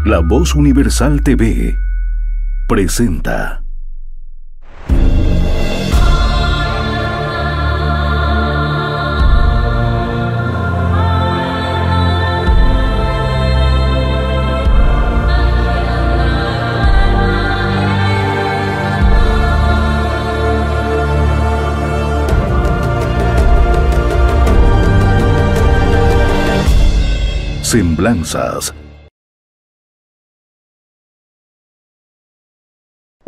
La Voz Universal TV presenta Semblanzas.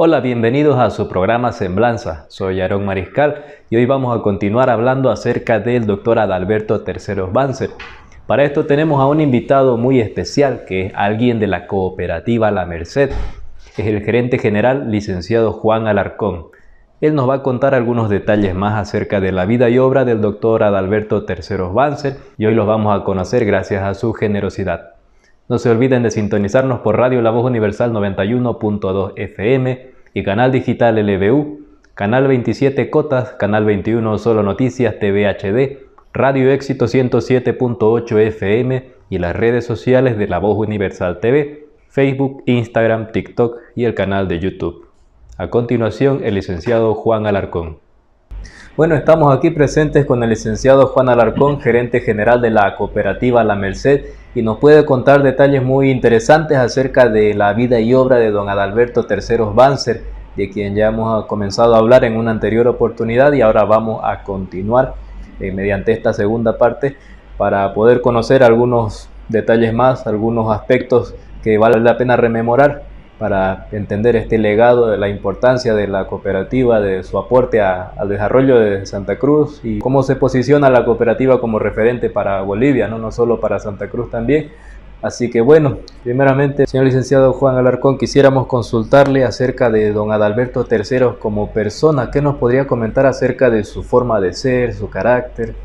Hola, bienvenidos a su programa Semblanza. Soy Aarón Mariscal y hoy vamos a continuar hablando acerca del doctor Adalberto Terceros Banzer. Para esto tenemos a un invitado muy especial que es alguien de la cooperativa La Merced. Es el gerente general, licenciado Juan Alarcón. Él nos va a contar algunos detalles más acerca de la vida y obra del doctor Adalberto Terceros Banzer y hoy los vamos a conocer gracias a su generosidad. No se olviden de sintonizarnos por Radio La Voz Universal 91.2 FM y canal digital LBU, canal 27 Cotas, canal 21 Solo Noticias TV HD, Radio Éxito 107.8 FM y las redes sociales de La Voz Universal TV, Facebook, Instagram, TikTok y el canal de YouTube. A continuación, el licenciado Juan Alarcón. Bueno, estamos aquí presentes con el licenciado Juan Alarcón, gerente general de la cooperativa La Merced, y nos puede contar detalles muy interesantes acerca de la vida y obra de don Adalberto Terceros Banzer, de quien ya hemos comenzado a hablar en una anterior oportunidad y ahora vamos a continuar mediante esta segunda parte para poder conocer algunos detalles más, algunos aspectos que vale la pena rememorar para entender este legado de la importancia de la cooperativa, de su aporte al desarrollo de Santa Cruz y cómo se posiciona la cooperativa como referente para Bolivia, no solo para Santa Cruz también. Así que bueno, primeramente, señor licenciado Juan Alarcón, quisiéramos consultarle acerca de don Adalberto Terceros como persona. ¿Qué nos podría comentar acerca de su forma de ser, su carácter?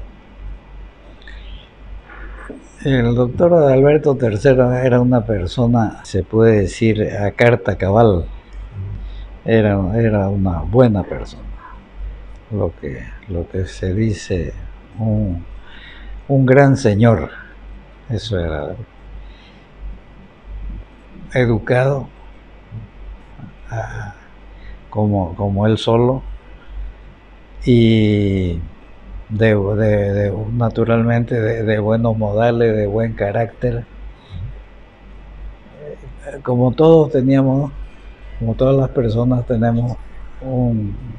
El doctor Adalberto Tercero era una persona, se puede decir, a carta cabal. Era una buena persona. Lo que se dice, un gran señor. Eso era. Educado, como él solo. Y naturalmente de buenos modales, de buen carácter, como todas las personas tenemos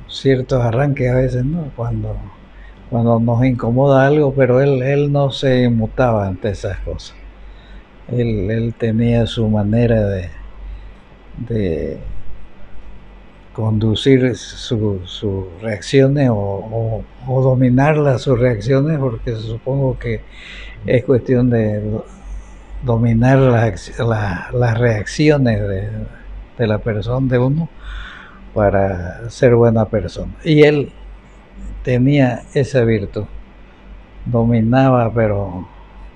ciertos arranques a veces, ¿no? Cuando nos incomoda algo, pero él no se inmutaba ante esas cosas. Él tenía su manera de conducir sus reacciones o dominar sus reacciones, porque supongo que es cuestión de dominar las reacciones de la persona, de uno, para ser buena persona. Y él tenía esa virtud, dominaba pero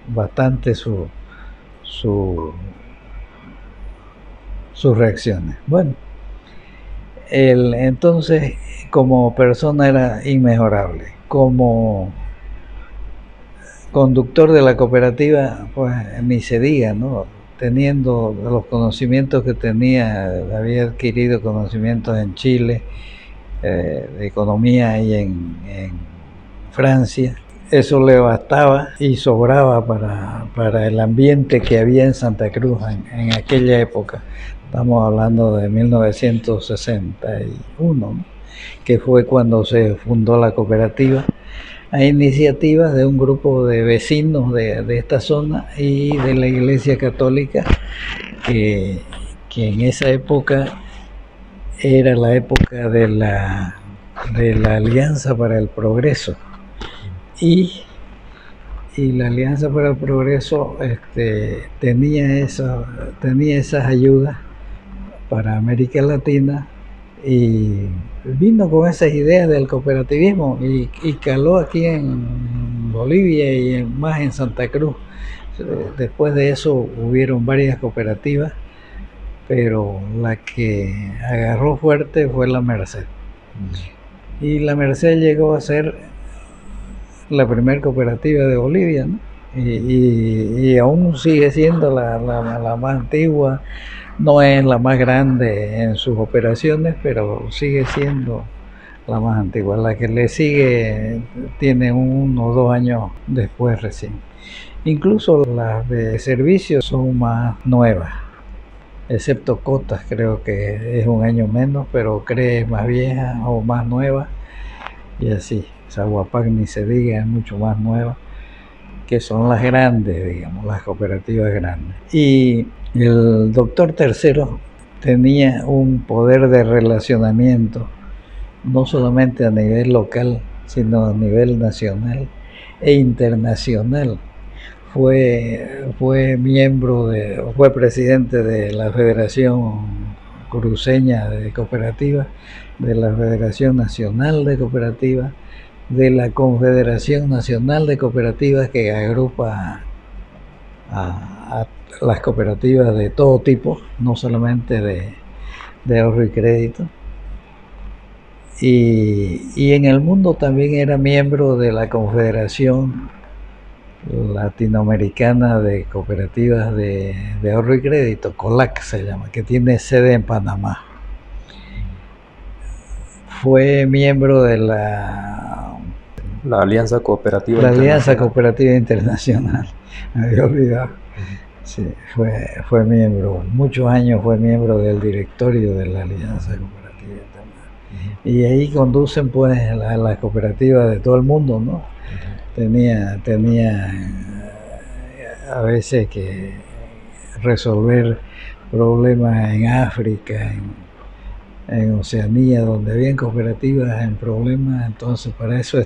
bastante sus reacciones. Bueno, entonces, como persona era inmejorable. Como conductor de la cooperativa, pues ni se diga, ¿no? Teniendo los conocimientos que tenía, había adquirido conocimientos en Chile, de economía y en Francia. Eso le bastaba y sobraba para el ambiente que había en Santa Cruz en aquella época. Estamos hablando de 1961, ¿no? Que fue cuando se fundó la cooperativa, a iniciativas de un grupo de vecinos de esta zona y de la Iglesia Católica, que en esa época era la época de la Alianza para el Progreso. Y la Alianza para el Progreso tenía esas ayudas para América Latina y vino con esas ideas del cooperativismo y caló aquí en Bolivia y más en Santa Cruz. Después de eso hubieron varias cooperativas, pero la que agarró fuerte fue La Merced. Y La Merced llegó a ser la primera cooperativa de Bolivia, ¿no? y aún sigue siendo la más antigua. No es la más grande en sus operaciones, pero sigue siendo la más antigua. La que le sigue tiene 1 o 2 años después recién. Incluso las de servicio son más nuevas, excepto Cotas, creo que es 1 año menos, pero CRE es más vieja o más nueva, y así. Zaguapac ni se diga, es mucho más nueva, que son las grandes, digamos, las cooperativas grandes. Y el doctor Tercero tenía un poder de relacionamiento, no solamente a nivel local, sino a nivel nacional e internacional. Fue presidente de la Federación Cruceña de Cooperativas, de la Federación Nacional de Cooperativas, de la Confederación Nacional de Cooperativas, que agrupa a las cooperativas de todo tipo, no solamente de ahorro y crédito. Y en el mundo también era miembro de la Confederación Latinoamericana de Cooperativas de Ahorro y Crédito, COLAC se llama, que tiene sede en Panamá. Fue miembro de la Alianza Cooperativa Internacional. Me había olvidado. Sí, fue miembro, muchos años fue miembro del directorio de la Alianza Cooperativa Internacional. Y ahí conducen pues las cooperativas de todo el mundo, ¿no? Tenía a veces que resolver problemas en África, en Oceanía, donde habían cooperativas en problemas. Entonces para eso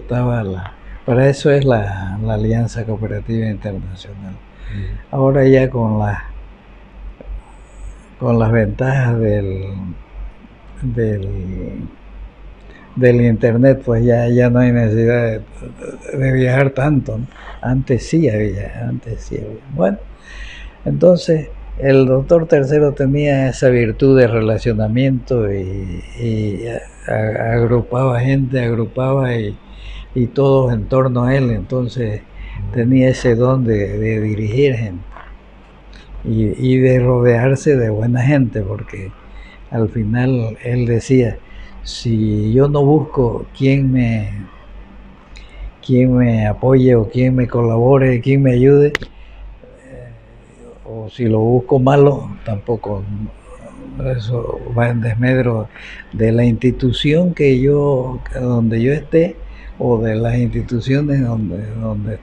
es la Alianza Cooperativa Internacional. Ahora ya con las ventajas del internet, pues ya no hay necesidad de viajar tanto, ¿no? Antes sí había. Bueno, entonces el doctor Tercero tenía esa virtud de relacionamiento y agrupaba gente, y todos en torno a él. Entonces tenía ese don de dirigir gente y de rodearse de buena gente, porque al final él decía: si yo no busco quién me apoye o quién me colabore, quién me ayude, o si lo busco malo, tampoco, eso va en desmedro de la institución donde yo esté, o de las instituciones donde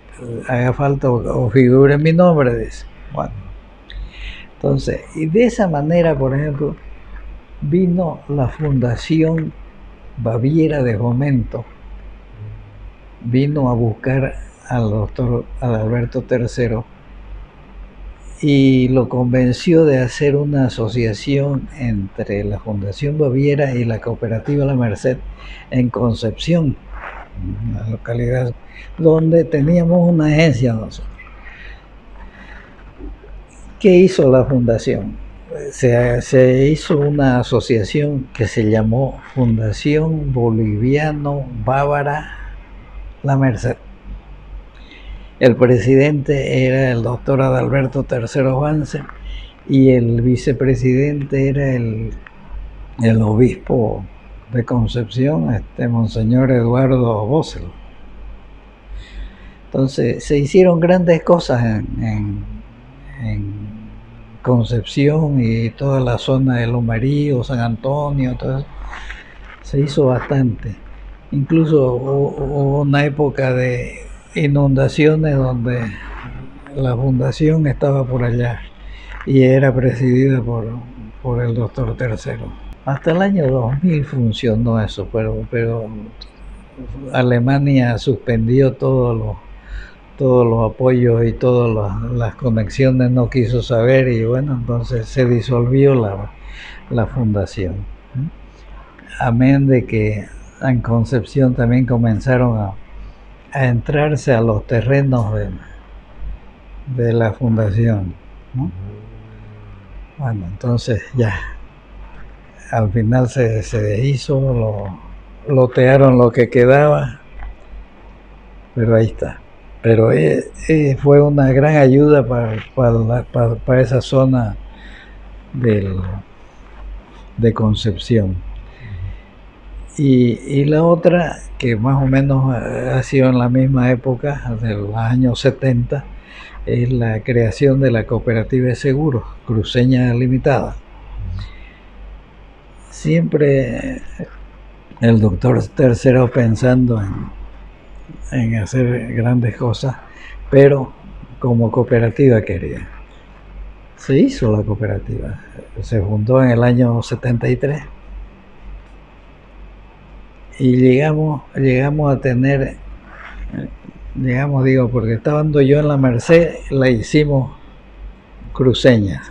haga falta o figure mi nombre, dice. Bueno, entonces, y de esa manera, por ejemplo, vino la Fundación Baviera de Fomento, vino a buscar al doctor Adalberto Tercero y lo convenció de hacer una asociación entre la Fundación Baviera y la Cooperativa La Merced en Concepción, una localidad donde teníamos una agencia nosotros. ¿Qué hizo la fundación? Se hizo una asociación que se llamó Fundación Boliviano Bávara La Merced. El presidente era el doctor Adalberto Tercero Banzer y el vicepresidente era el obispo de Concepción, Monseñor Eduardo Bosel. Entonces se hicieron grandes cosas en Concepción y toda la zona de Lomarío, San Antonio, todo eso. Se hizo bastante. Incluso hubo una época de inundaciones donde la fundación estaba por allá y era presidida por el doctor Tercero. Hasta el año 2000 funcionó eso, pero Alemania suspendió todos los apoyos y todas las conexiones, no quiso saber, y bueno, entonces se disolvió la fundación. Amén de que en Concepción también comenzaron a entrarse a los terrenos de la fundación, ¿no? Bueno, entonces ya al final se deshizo, lotearon lo que quedaba, pero ahí está. pero fue una gran ayuda para esa zona de Concepción. Y la otra, que más o menos ha sido en la misma época, de los años 70, es la creación de la cooperativa de seguros, Cruceña Limitada. Siempre el doctor Tercero pensando en hacer grandes cosas, pero como cooperativa quería. Se hizo la cooperativa, se fundó en el año 73 y llegamos a tener, digo, porque estando yo en la Merced, la hicimos Cruceña,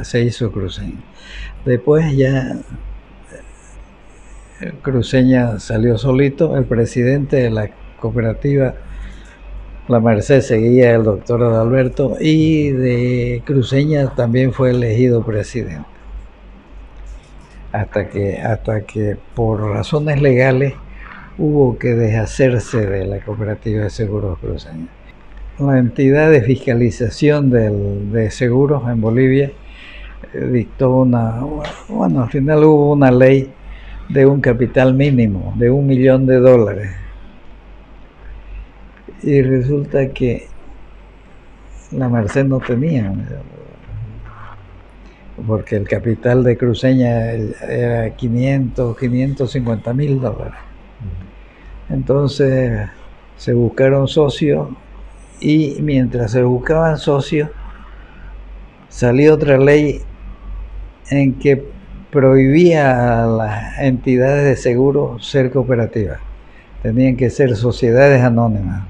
se hizo Cruceña. Después ya Cruceña salió solito, el presidente de la cooperativa La Merced seguía el doctor Adalberto, y de Cruceña también fue elegido presidente. Hasta que por razones legales hubo que deshacerse de la cooperativa de seguros Cruceña. La entidad de fiscalización de seguros en Bolivia dictó al final hubo una ley de un capital mínimo de $1 millón. Y resulta que la Merced no tenía, porque el capital de Cruceña era $550.000. Entonces se buscaron socios, y mientras se buscaban socios salió otra ley en que prohibía a las entidades de seguro ser cooperativas, tenían que ser sociedades anónimas.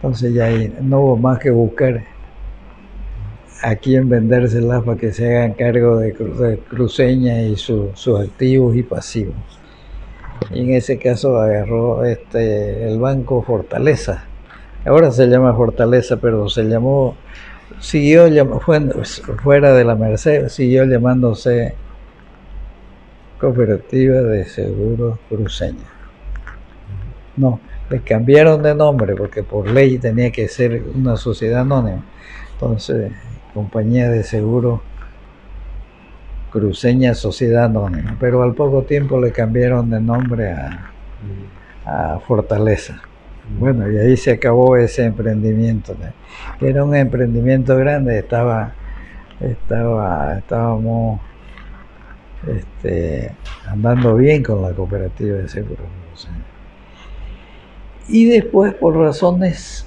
Entonces ya no hubo más que buscar a quién vendérselas para que se hagan cargo de Cruceña y sus activos y pasivos. Y en ese caso agarró el Banco Fortaleza. Ahora se llama Fortaleza, pero fuera de la Merced, siguió llamándose Cooperativa de Seguros Cruceña. No, le cambiaron de nombre porque por ley tenía que ser una sociedad anónima. Entonces, Compañía de Seguros Cruceña Sociedad Anónima. Pero al poco tiempo le cambiaron de nombre a Fortaleza. Bueno, y ahí se acabó ese emprendimiento, que era un emprendimiento grande. Estábamos andando bien con la cooperativa de seguros. Y después, por razones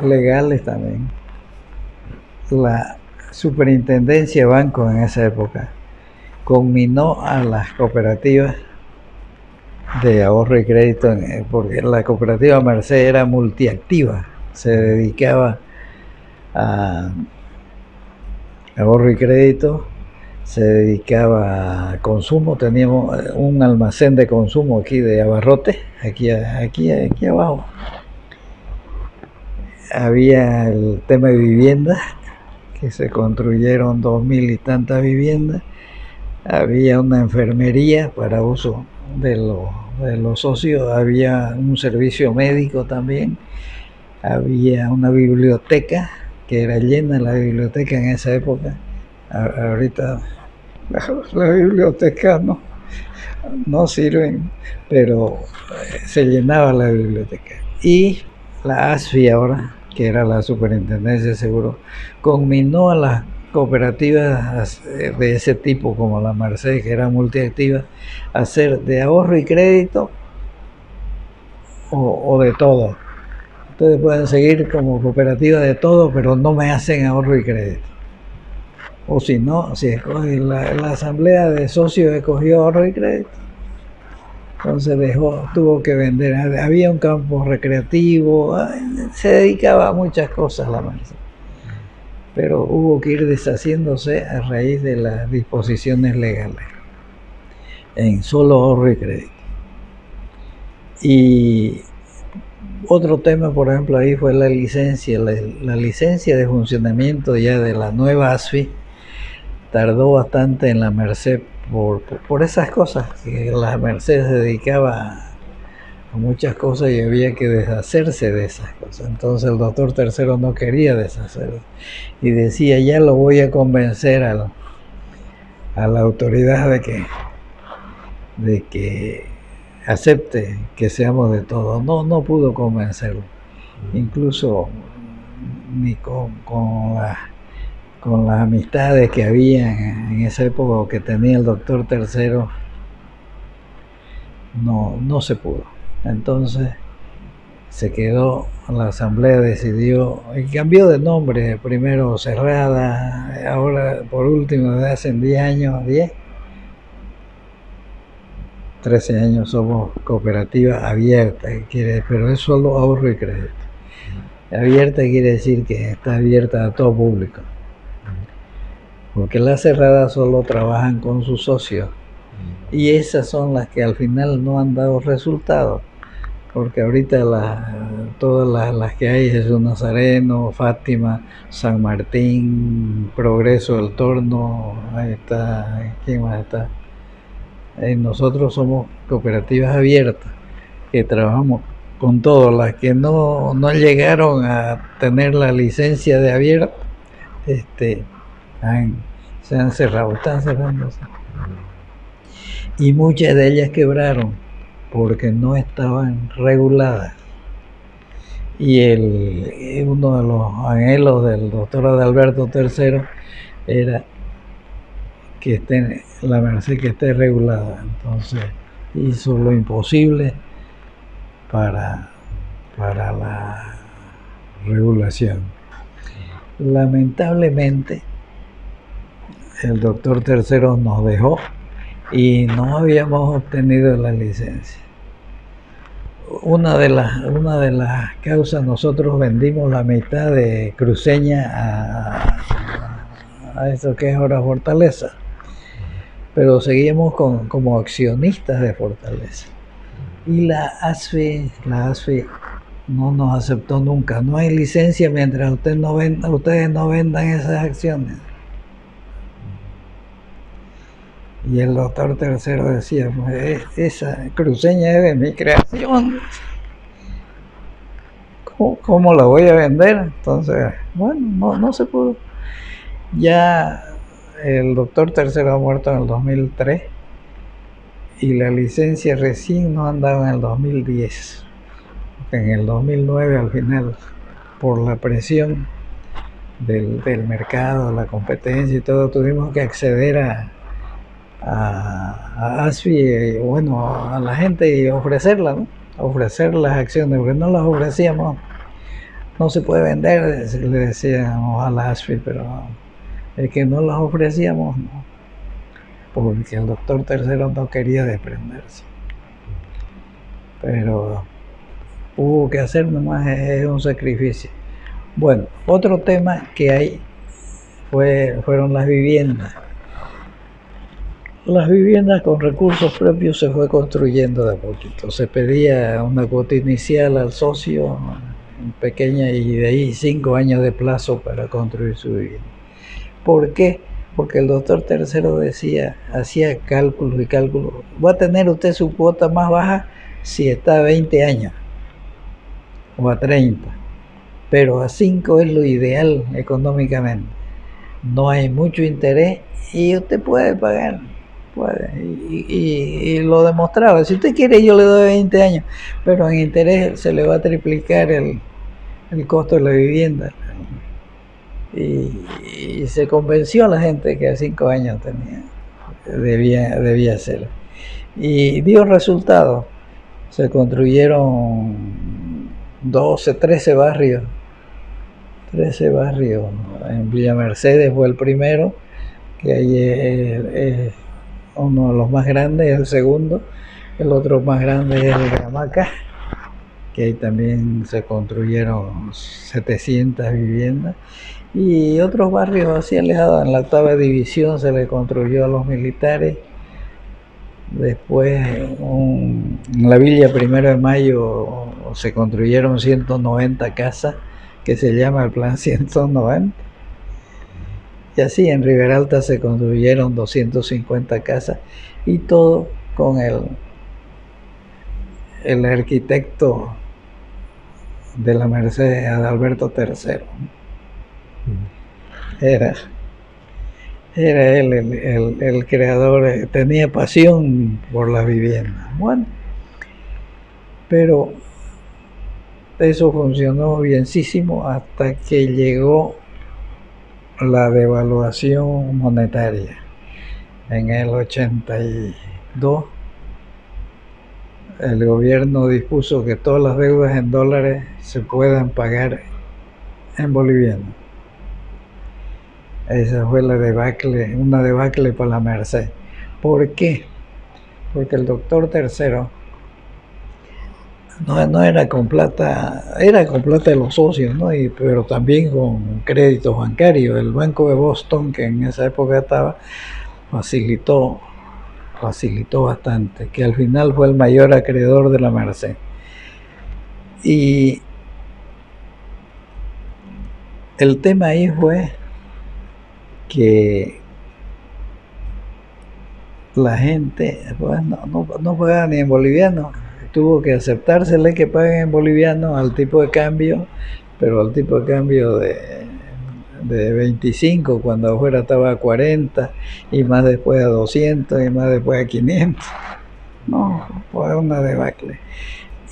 legales también, la superintendencia de bancos en esa época conminó a las cooperativas de ahorro y crédito, porque la cooperativa Merced era multiactiva, se dedicaba a ahorro y crédito, se dedicaba a consumo. Teníamos un almacén de consumo aquí de abarrotes, aquí abajo. Había el tema de viviendas, que se construyeron 2.000 y tantas viviendas. Había una enfermería para uso de los socios, había un servicio médico también, había una biblioteca, que era llena la biblioteca en esa época. Ahorita la biblioteca no sirven, pero se llenaba la biblioteca. Y la ASFI ahora, que era la Superintendencia de Seguros, conminó a las cooperativas de ese tipo, como la Merced, que era multiactiva, a hacer de ahorro y crédito o de todo. Ustedes pueden seguir como cooperativa de todo, pero no me hacen ahorro y crédito. O si no, si la asamblea de socios escogió ahorro y crédito, entonces tuvo que vender. Había un campo recreativo, se dedicaba a muchas cosas la Merced, pero hubo que ir deshaciéndose a raíz de las disposiciones legales en solo ahorro y crédito. Y otro tema, por ejemplo, ahí fue la licencia. La licencia de funcionamiento ya de la nueva ASFI tardó bastante en la Merced por esas cosas, que la Merced se dedicaba muchas cosas y había que deshacerse de esas cosas. Entonces el doctor Tercero no quería deshacerse y decía, ya lo voy a convencer a la autoridad de que acepte que seamos de todo. No pudo convencerlo, incluso ni con las amistades que había en esa época que tenía el doctor Tercero, no se pudo. Entonces se quedó, la asamblea decidió, y cambió de nombre, primero Cerrada, ahora por último desde hace 10 años, 13 años somos cooperativa abierta, pero es solo ahorro y crédito. Abierta quiere decir que está abierta a todo público, porque las cerradas solo trabajan con sus socios y esas son las que al final no han dado resultados, porque ahorita todas las que hay, Jesús Nazareno, Fátima, San Martín, Progreso del Torno, ahí está, ¿quién más está? Nosotros somos cooperativas abiertas que trabajamos con todo. Las que no llegaron a tener la licencia de abierto se han cerrado, están cerrándose, y muchas de ellas quebraron porque no estaban reguladas. Y uno de los anhelos del doctor Adalberto III era que la Merced que esté regulada. Entonces hizo lo imposible para la regulación. Lamentablemente el doctor Tercero nos dejó y no habíamos obtenido la licencia. Una de las causas, nosotros vendimos la mitad de Cruceña a eso que es ahora Fortaleza, pero seguimos como accionistas de Fortaleza. Y la ASFI no nos aceptó nunca. No hay licencia mientras ustedes no vendan esas acciones. Y el doctor Tercero decía, pues, esa Cruceña es de mi creación, ¿cómo la voy a vender? Entonces, bueno, no se pudo. Ya el doctor Tercero ha muerto en el 2003 y la licencia recién nos han dado en el 2010. En el 2009 al final, por la presión del mercado, la competencia y todo, tuvimos que acceder a ASFI, a la gente, y ofrecerla, ¿no? Ofrecer las acciones, porque no las ofrecíamos, no se puede vender, le decíamos a la ASFI, pero es que no las ofrecíamos, no, porque el doctor Tercero no quería desprenderse, pero hubo que hacer nomás, es un sacrificio. Bueno, otro tema que hay fueron las viviendas. Las viviendas con recursos propios se fue construyendo de a poquito. Se pedía una cuota inicial al socio, pequeña, y de ahí 5 años de plazo para construir su vivienda. ¿Por qué? Porque el doctor Tercero hacía cálculos y cálculos. Va a tener usted su cuota más baja si está a 20 años o a 30, pero a 5 es lo ideal económicamente. No hay mucho interés y usted puede pagar. Y lo demostraba. Si usted quiere, yo le doy 20 años, pero en interés se le va a triplicar el costo de la vivienda. Y se convenció a la gente que a 5 años debía hacerlo. Y dio resultados. Se construyeron 12, 13 barrios. 13 barrios. En Villa Mercedes fue el primero, que ahí es uno de los más grandes, el segundo. El otro más grande es el de Hamaca, que ahí también se construyeron 700 viviendas. Y otros barrios así alejados, en la 8ª división se le construyó a los militares. Después en la Villa 1 de Mayo se construyeron 190 casas, que se llama el Plan 190. Y así en Riberalta se construyeron 250 casas, y todo con el arquitecto de la Merced, Adalberto III. Era él el creador, tenía pasión por la vivienda. Bueno, pero eso funcionó bienísimo hasta que llegó la devaluación monetaria. En el 82 el gobierno dispuso que todas las deudas en dólares se puedan pagar en boliviano. Esa fue la debacle, una debacle para la Merced. ¿Por qué? Porque el doctor III no era con plata, era con plata de los socios, ¿no? Pero también con créditos bancarios. El Banco de Boston, que en esa época estaba, facilitó bastante, que al final fue el mayor acreedor de la Merced. Y el tema ahí fue que la gente pues, no pagaba ni en boliviano, tuvo que aceptársele que paguen en boliviano al tipo de cambio, pero al tipo de cambio de 25, cuando afuera estaba a 40, y más después a 200, y más después a 500. No, fue una debacle.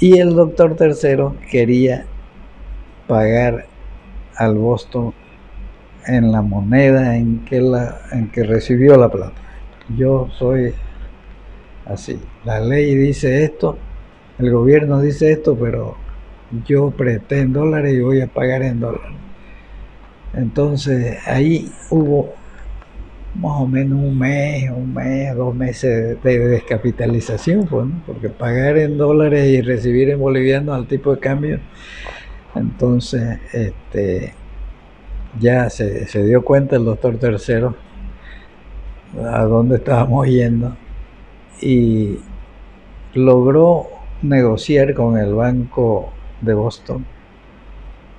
Y el doctor III quería pagar al Boston en la moneda en que recibió la plata. Yo soy así. La ley dice esto, el gobierno dice esto, pero yo presté en dólares y voy a pagar en dólares. Entonces ahí hubo más o menos un mes, 2 meses de descapitalización, pues, ¿no? Porque pagar en dólares y recibir en bolivianos al tipo de cambio. Entonces ya se dio cuenta el doctor III a dónde estábamos yendo y logró negociar con el Banco de Boston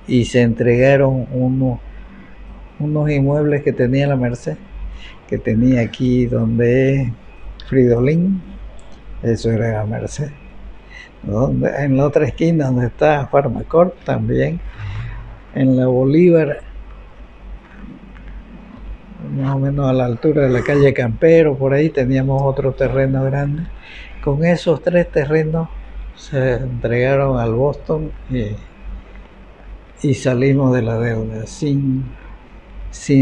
y se entregaron unos inmuebles que tenía la Merced, que tenía aquí donde es Fridolin, eso era la Merced. En la otra esquina donde está Farmacorp también, en la Bolívar, más o menos a la altura de la calle Campero, por ahí teníamos otro terreno grande. Con esos 3 terrenos se entregaron al Boston y salimos de la deuda sin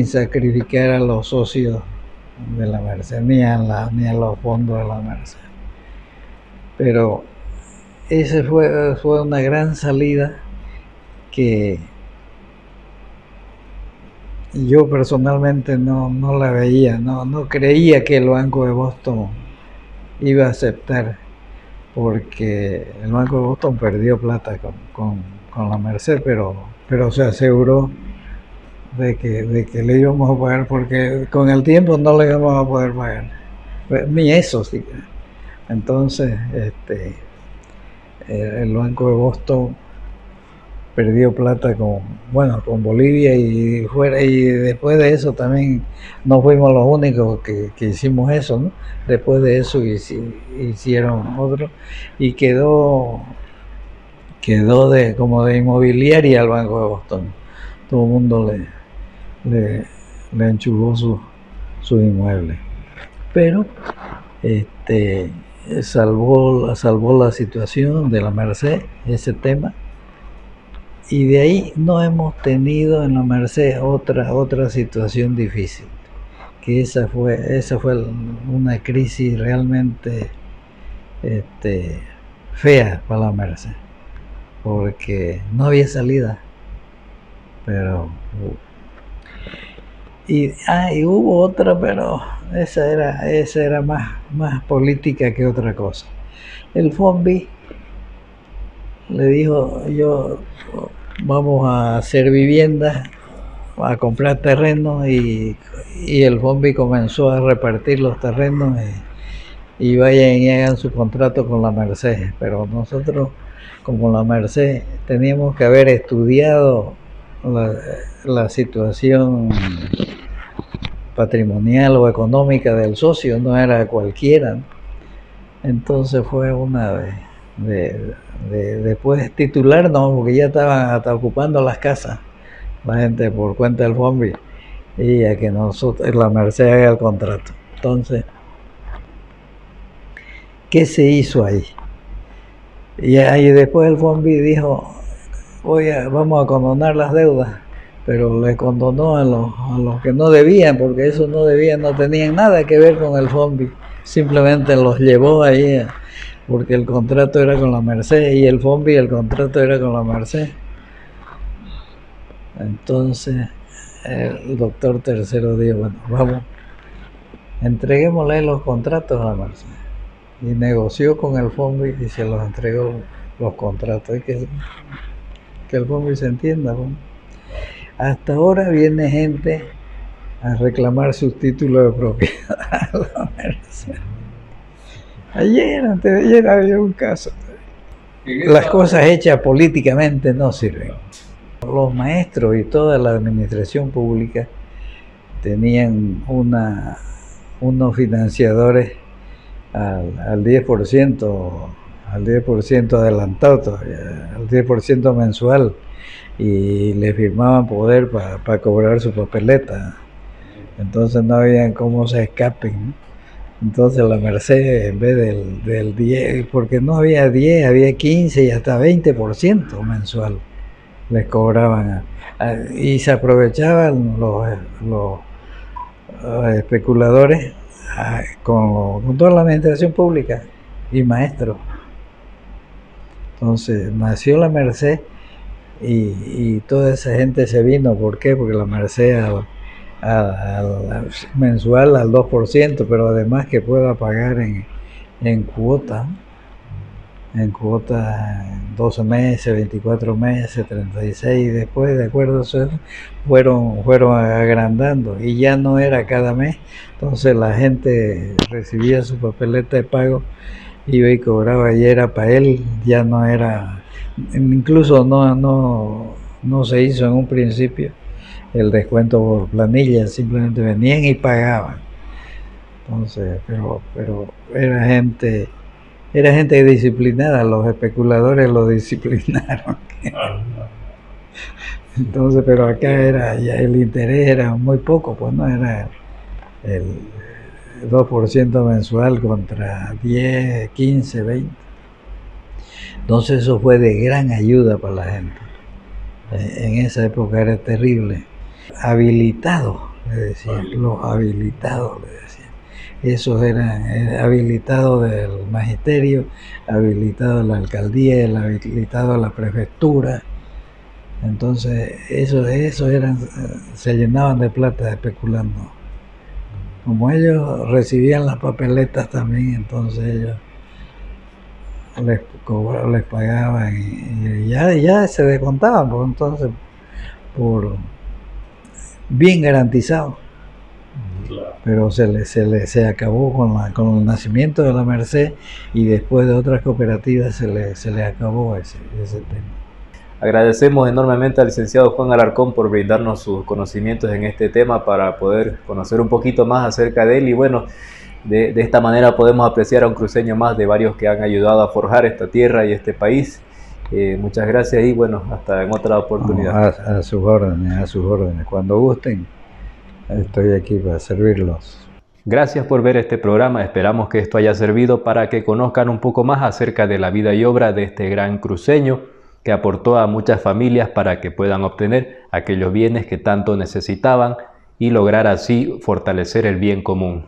sacrificar a los socios de la Merced, ni a los fondos de la Merced. Pero esa fue una gran salida que yo personalmente no la veía, no creía que el Banco de Boston iba a aceptar, porque el Banco de Boston perdió plata con la Merced, pero se aseguró de que le íbamos a pagar, porque con el tiempo no le íbamos a poder pagar, ni eso sí. Entonces el Banco de Boston perdió plata con Bolivia y después de eso también no fuimos los únicos que hicimos eso, ¿no? Después de eso hicieron otro y quedó como de inmobiliaria al Banco de Boston. Todo el mundo le enchufó su inmueble, pero salvó la situación de la Merced, ese tema. Y de ahí no hemos tenido en la Merced otra situación difícil, que esa fue una crisis realmente fea para la Merced, porque no había salida. Pero y hubo otra, pero esa era más política que otra cosa. El FONBI le dijo: vamos a hacer viviendas, a comprar terrenos, y el FONBI comenzó a repartir los terrenos y vayan y hagan su contrato con la Merced. Pero nosotros, como la Merced, teníamos que haber estudiado la situación patrimonial o económica del socio, no era cualquiera, ¿no? Entonces fue una después titular no, porque ya estaban hasta ocupando las casas, la gente por cuenta del Fonbi, y a que nosotros, la Merced haga el contrato. Entonces, ¿qué se hizo ahí? Y ahí después el Fonbi dijo, vamos a condonar las deudas, pero le condonó a los que no debían, porque esos no debían, no tenían nada que ver con el Fonbi, simplemente los llevó ahí, porque el contrato era con la Merced, y el Fonbi, el contrato era con la Merced. Entonces el doctor Tercero dijo, bueno, vamos, entreguémosle los contratos a la Merced. Y negoció con el Fonbi y se los entregó los contratos. Y que el Fonbi se entienda, ¿no? Hasta ahora viene gente a reclamar sus títulos de propiedad a la Merced. Antes de ayer había un caso. Las cosas hechas políticamente no sirven. Los maestros y toda la administración pública tenían unos financiadores al 10%, al 10% adelantado, al 10% mensual, y le firmaban poder para cobrar su papeleta. Entonces no había cómo se escapen, ¿no? Entonces la Merced, en vez del 10, porque no había 10, había 15 y hasta 20% mensual les cobraban, y se aprovechaban los especuladores con toda la administración pública y maestros. Entonces nació la Merced y toda esa gente se vino. ¿Por qué? Porque la Merced al mensual al 2%, pero además que pueda pagar en cuota. En cuotas 12 meses, 24 meses, 36, y después, de acuerdo a eso, fueron agrandando, y ya no era cada mes. Entonces la gente recibía su papeleta de pago, iba y cobraba, y era para él, ya no era, incluso no se hizo en un principio el descuento por planilla, simplemente venían y pagaban. Entonces, pero era gente disciplinada, los especuladores lo disciplinaron. Entonces, pero acá ya el interés era muy poco, pues no era el 2% mensual contra 10, 15, 20. Entonces eso fue de gran ayuda para la gente. En esa época era terrible. Habilitados, le decían, los habilitados, le decían. Esos eran habilitados del magisterio, habilitados de la alcaldía, habilitados de la prefectura. Entonces esos se llenaban de plata especulando. Como ellos recibían las papeletas también, entonces ellos les pagaban y ya se descontaban, pues, entonces por bien garantizado. Pero se acabó con el nacimiento de la Merced, y después de otras cooperativas se le acabó ese tema. Agradecemos enormemente al licenciado Juan Alarcón por brindarnos sus conocimientos en este tema para poder conocer un poquito más acerca de él, y bueno, de esta manera podemos apreciar a un cruceño más de varios que han ayudado a forjar esta tierra y este país. Muchas gracias, y bueno, hasta en otra oportunidad. A sus órdenes. Cuando gusten, estoy aquí para servirlos. Gracias por ver este programa. Esperamos que esto haya servido para que conozcan un poco más acerca de la vida y obra de este gran cruceño que aportó a muchas familias para que puedan obtener aquellos bienes que tanto necesitaban y lograr así fortalecer el bien común.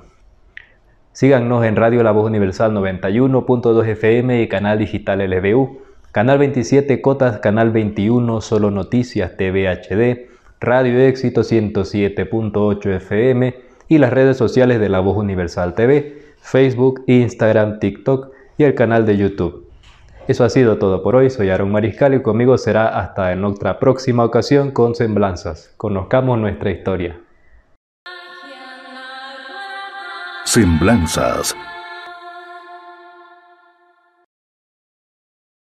Síganos en Radio La Voz Universal 91.2 FM y Canal Digital LBU, Canal 27 Cotas, Canal 21 Solo Noticias TV HD, Radio Éxito 107.8 FM y las redes sociales de La Voz Universal TV, Facebook, Instagram, TikTok y el canal de YouTube. Eso ha sido todo por hoy. Soy Aarón Mariscal y conmigo será hasta en otra próxima ocasión con Semblanzas. Conozcamos nuestra historia. Semblanzas.